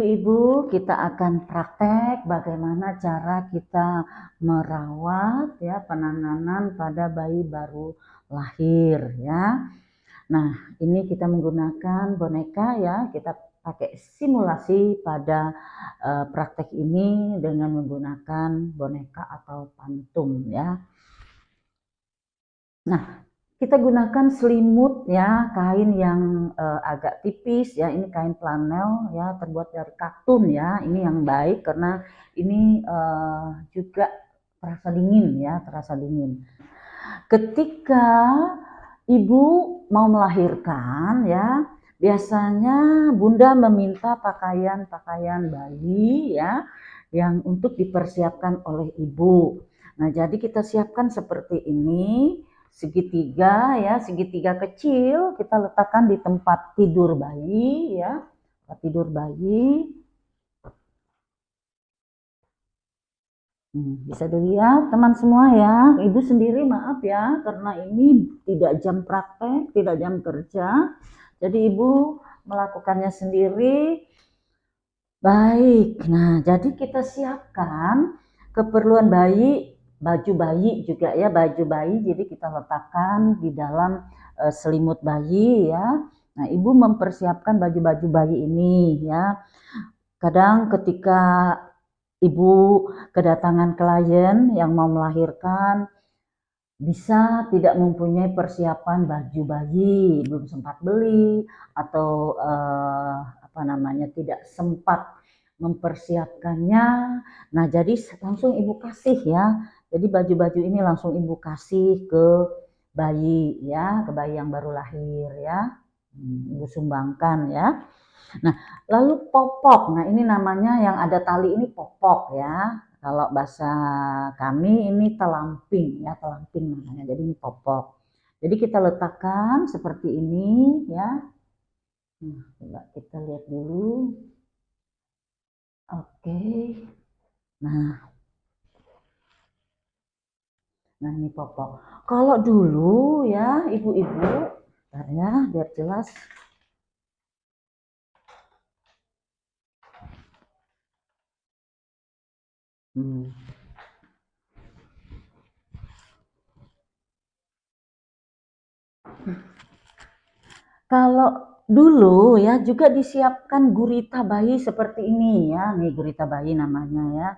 ibu-ibu, kita akan praktek bagaimana cara kita merawat ya penanganan pada bayi baru lahir ya. Nah, ini kita menggunakan boneka ya, kita pakai simulasi pada praktek ini dengan menggunakan boneka atau pantum ya. Nah, kita gunakan selimut ya, kain yang agak tipis ya, ini kain flanel ya, terbuat dari katun ya. Ini yang baik karena ini juga terasa dingin ya, terasa dingin. Ketika ibu mau melahirkan ya, biasanya bunda meminta pakaian-pakaian bayi ya, yang untuk dipersiapkan oleh ibu. Nah, jadi kita siapkan seperti ini. Segitiga ya, segitiga kecil kita letakkan di tempat tidur bayi ya, tempat tidur bayi. Bisa dilihat teman semua ya, ibu sendiri maaf ya karena ini tidak jam praktek, tidak jam kerja, jadi ibu melakukannya sendiri. Baik, nah jadi kita siapkan keperluan bayi, baju bayi juga ya, baju bayi jadi kita letakkan di dalam selimut bayi ya. Nah ibu mempersiapkan baju-baju bayi ini ya. Kadang ketika ibu kedatangan klien yang mau melahirkan, bisa tidak mempunyai persiapan baju bayi, belum sempat beli atau tidak sempat mempersiapkannya. Nah, jadi langsung ibu kasih ya. Jadi baju-baju ini langsung ibu kasih ke bayi ya, ke bayi yang baru lahir ya. Ibu sumbangkan ya. Nah, lalu popok. Nah, ini namanya yang ada tali ini popok ya. Kalau bahasa kami ini telamping ya, telamping namanya. Jadi ini popok. Jadi kita letakkan seperti ini ya. Nah, coba kita lihat dulu. Oke. Nah, ini popok. Kalau dulu ya, ibu-ibu, ya, biar jelas. Kalau dulu ya juga disiapkan gurita bayi seperti ini ya, nih gurita bayi namanya ya.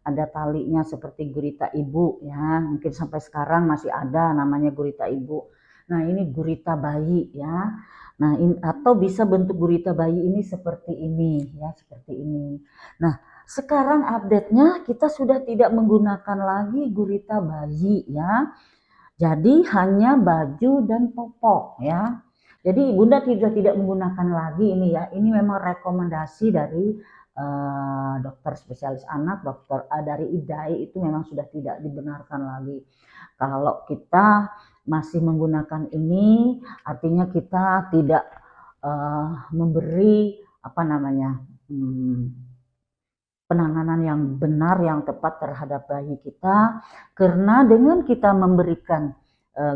Ada talinya seperti gurita ibu ya, mungkin sampai sekarang masih ada namanya gurita ibu. Nah ini gurita bayi ya. Nah atau bisa bentuk gurita bayi ini seperti ini ya, seperti ini. Nah sekarang update-nya kita sudah tidak menggunakan lagi gurita bayi ya. Jadi hanya baju dan popok ya. Jadi bunda tidak menggunakan lagi ini ya. Ini memang rekomendasi dari dokter spesialis anak, dokter dari IDAI itu memang sudah tidak dibenarkan lagi. Kalau kita masih menggunakan ini, artinya kita tidak memberi penanganan yang benar, yang tepat terhadap bayi kita. Karena dengan kita memberikan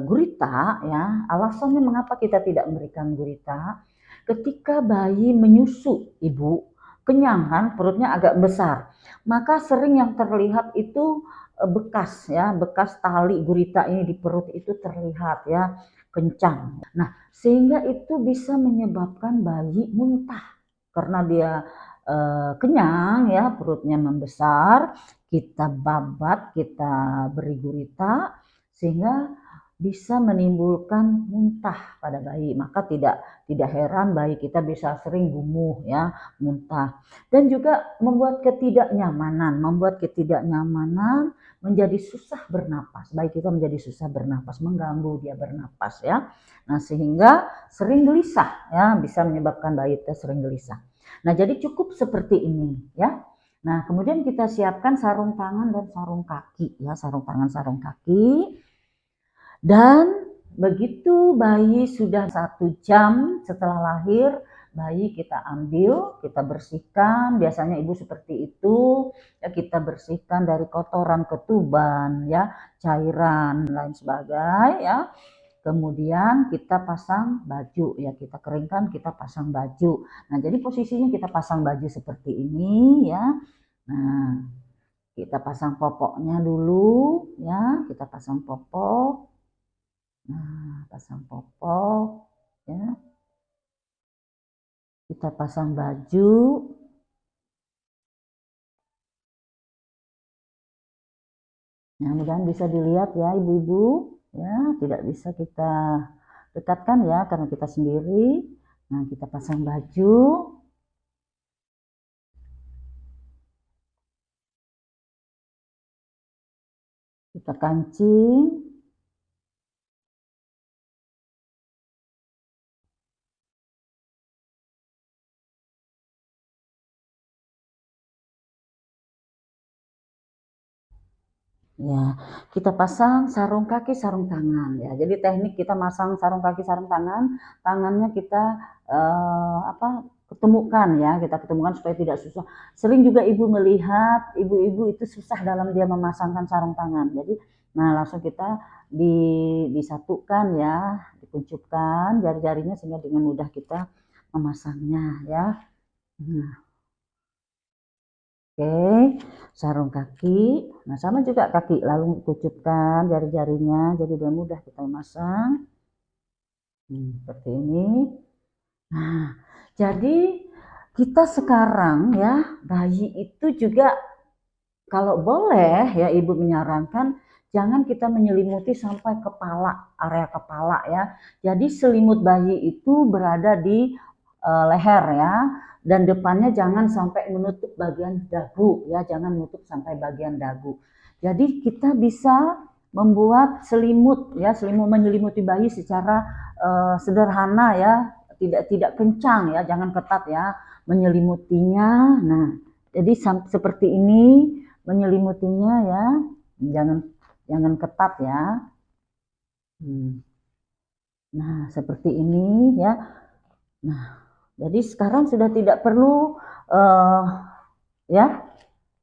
gurita ya, alasannya mengapa kita tidak memberikan gurita, ketika bayi menyusu ibu, kenyang kan, perutnya agak besar, maka sering yang terlihat itu bekas ya, bekas tali gurita ini di perut itu terlihat ya, kencang. Nah, sehingga itu bisa menyebabkan bayi muntah karena dia kenyang ya, perutnya membesar, kita babat, kita beri gurita sehingga bisa menimbulkan muntah pada bayi. Maka tidak heran bayi kita bisa sering gumuh ya, muntah. Dan juga membuat ketidaknyamanan, menjadi susah bernapas. Bayi kita menjadi susah bernapas, mengganggu dia bernapas ya. Nah, sehingga sering gelisah ya, bisa menyebabkan bayi kita sering gelisah. Nah, jadi cukup seperti ini ya. Nah, kemudian kita siapkan sarung tangan dan sarung kaki ya, sarung tangan, sarung kaki. Dan begitu bayi sudah 1 jam setelah lahir, bayi kita ambil, kita bersihkan. Biasanya ibu seperti itu ya, kita bersihkan dari kotoran ketuban ya, cairan lain sebagainya ya. kemudian kita pasang baju ya, kita keringkan, kita pasang baju. Nah, jadi posisinya kita pasang baju seperti ini ya. Nah, kita pasang popoknya dulu ya, kita pasang popok. Nah, pasang popok ya. Kita pasang baju. Nah, mudah-mudahan bisa dilihat ya ibu-ibu ya, tidak bisa kita dekatkan ya karena kita sendiri. Nah, kita pasang baju. Kita kancing. Ya, kita pasang sarung kaki, sarung tangan ya. Jadi teknik kita masang sarung kaki, sarung tangan, tangannya kita ketemukan ya, kita ketemukan supaya tidak susah. Sering juga ibu melihat ibu-ibu itu susah dalam dia memasangkan sarung tangan. Jadi, nah langsung kita disatukan ya, dikuncupkan jari-jarinya sehingga dengan mudah kita memasangnya ya. Nah. Oke, sarung kaki. Nah, sama juga kaki, lalu kucupkan jari-jarinya jadi dengan mudah kita memasang. Seperti ini. Nah, jadi kita sekarang ya, bayi itu juga kalau boleh ya ibu menyarankan jangan kita menyelimuti sampai kepala, area kepala ya. Jadi selimut bayi itu berada di leher ya, dan depannya jangan sampai menutup bagian dagu ya, jangan menutup sampai bagian dagu. Jadi kita bisa membuat selimut ya, selimut menyelimuti bayi secara sederhana ya, tidak kencang ya, jangan ketat ya menyelimutinya. Nah, jadi seperti ini menyelimutinya ya, jangan ketat ya. Nah, seperti ini ya. Nah, jadi sekarang sudah tidak perlu ya,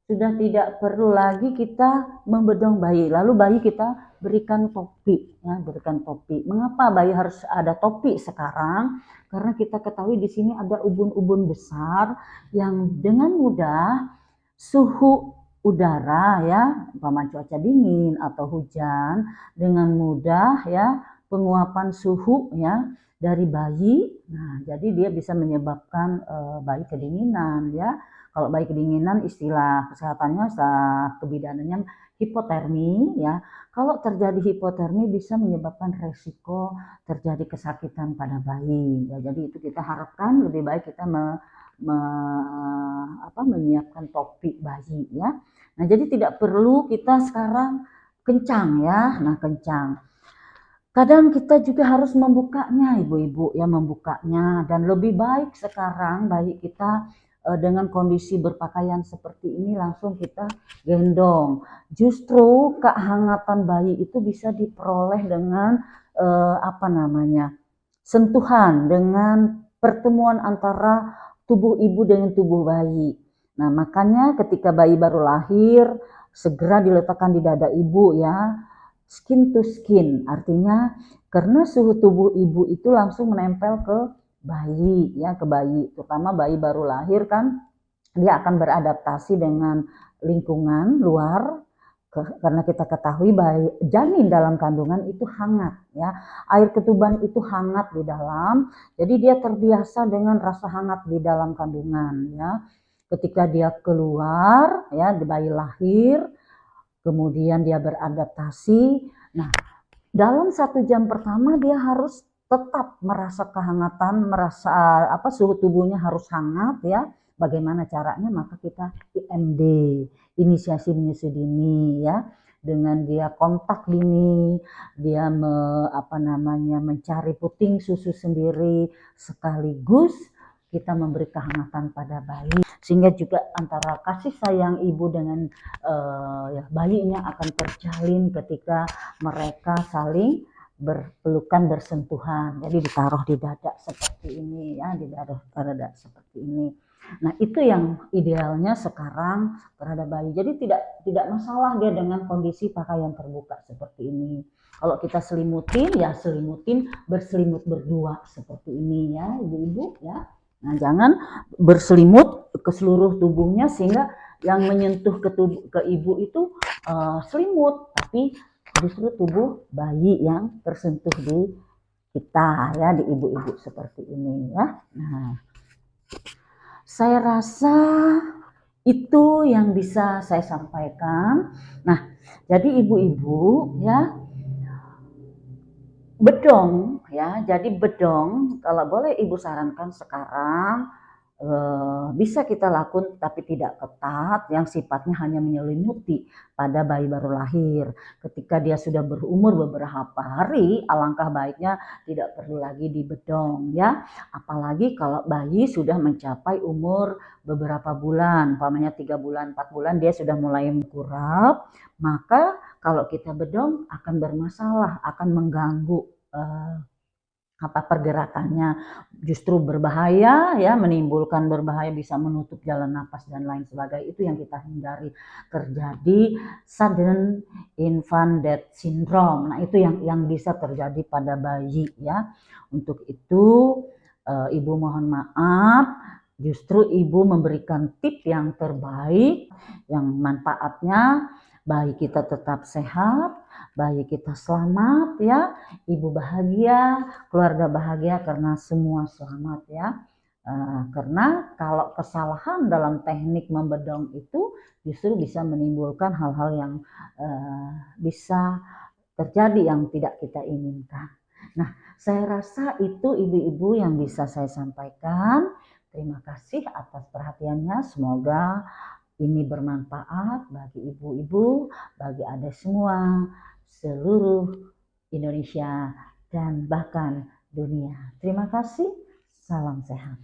sudah tidak perlu lagi kita membedong bayi. Lalu bayi kita berikan topi ya, berikan topi. Mengapa bayi harus ada topi sekarang? Karena kita ketahui di sini ada ubun-ubun besar yang dengan mudah suhu udara ya, umpama cuaca dingin atau hujan, dengan mudah ya penguapan suhu ya dari bayi. Nah, jadi dia bisa menyebabkan bayi kedinginan ya. Kalau bayi kedinginan istilah kesehatannya, istilah kebidaannya hipotermi ya. Kalau terjadi hipotermi bisa menyebabkan resiko terjadi kesakitan pada bayi. Ya, jadi itu kita harapkan lebih baik kita menyiapkan topi bayi ya. Nah, jadi tidak perlu kita sekarang kencang ya. Nah, kencang. Kadang kita juga harus membukanya ibu-ibu ya, membukanya, dan lebih baik sekarang bayi kita dengan kondisi berpakaian seperti ini langsung kita gendong. Justru kehangatan bayi itu bisa diperoleh dengan sentuhan, dengan pertemuan antara tubuh ibu dengan tubuh bayi. Nah, makanya ketika bayi baru lahir segera diletakkan di dada ibu ya, skin to skin, artinya karena suhu tubuh ibu itu langsung menempel ke bayi ya, ke bayi, terutama bayi baru lahir kan dia akan beradaptasi dengan lingkungan luar, karena kita ketahui bayi janin dalam kandungan itu hangat ya, air ketuban itu hangat di dalam, jadi dia terbiasa dengan rasa hangat di dalam kandungan ya. Ketika dia keluar ya, bayi lahir, kemudian dia beradaptasi. Nah, dalam 1 jam pertama dia harus tetap merasa kehangatan, merasa suhu tubuhnya harus hangat ya. Bagaimana caranya? Maka kita IMD, inisiasi menyusui dini ya. Dengan dia kontak dini, dia mencari puting susu sendiri, sekaligus kita memberi kehangatan pada bayi, sehingga juga antara kasih sayang ibu dengan bayinya akan terjalin ketika mereka saling berpelukan, bersentuhan. Jadi ditaruh di dada seperti ini ya, di dada seperti ini. Nah, itu yang idealnya sekarang terhadap bayi. Jadi tidak masalah dia dengan kondisi pakaian terbuka seperti ini. Kalau kita selimutin, ya selimutin berselimut berdua seperti ini ya, ibu-ibu ya. Nah, jangan berselimut ke seluruh tubuhnya sehingga yang menyentuh ke ibu itu selimut, tapi justru tubuh bayi yang tersentuh di kita ya, di ibu-ibu seperti ini ya. Nah, saya rasa itu yang bisa saya sampaikan. Nah, jadi ibu-ibu ya, bedong ya, jadi bedong kalau boleh ibu sarankan sekarang bisa kita lakukan tapi tidak ketat yang sifatnya hanya menyelimuti pada bayi baru lahir. Ketika dia sudah berumur beberapa hari, alangkah baiknya tidak perlu lagi dibedong ya. Apalagi kalau bayi sudah mencapai umur beberapa bulan, umpamanya 3 bulan, 4 bulan dia sudah mulai kurap, maka kalau kita bedong akan bermasalah, akan mengganggu pergerakannya, justru berbahaya ya, menimbulkan berbahaya, bisa menutup jalan napas dan lain sebagainya. Itu yang kita hindari, terjadi sudden infant death syndrome. Nah, itu yang bisa terjadi pada bayi ya. Untuk itu ibu mohon maaf, justru ibu memberikan tip yang terbaik, yang manfaatnya bayi kita tetap sehat, bayi kita selamat ya, ibu bahagia, keluarga bahagia karena semua selamat ya. Karena kalau kesalahan dalam teknik membedong itu justru bisa menimbulkan hal-hal yang bisa terjadi yang tidak kita inginkan. Nah, saya rasa itu ibu-ibu yang bisa saya sampaikan. Terima kasih atas perhatiannya. Semoga ini bermanfaat bagi ibu-ibu, bagi adik semua, seluruh Indonesia, dan bahkan dunia. Terima kasih, salam sehat.